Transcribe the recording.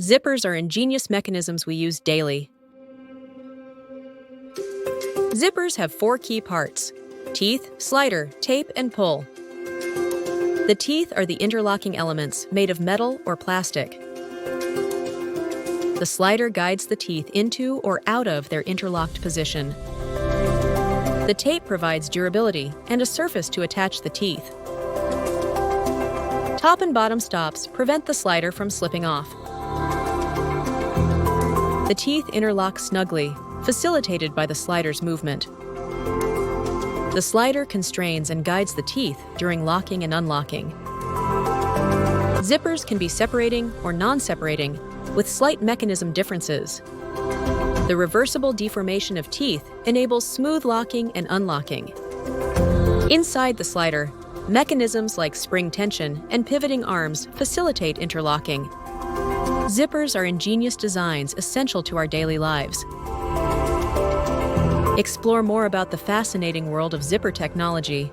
Zippers are ingenious mechanisms we use daily. Zippers have four key parts: teeth, slider, tape, and pull. The teeth are the interlocking elements made of metal or plastic. The slider guides the teeth into or out of their interlocked position. The tape provides durability and a surface to attach the teeth. Top and bottom stops prevent the slider from slipping off. The teeth interlock snugly, facilitated by the slider's movement. The slider constrains and guides the teeth during locking and unlocking. Zippers can be separating or non-separating, with slight mechanism differences. The reversible deformation of teeth enables smooth locking and unlocking. Inside the slider, mechanisms like spring tension and pivoting arms facilitate interlocking. Zippers are ingenious designs essential to our daily lives. Explore more about the fascinating world of zipper technology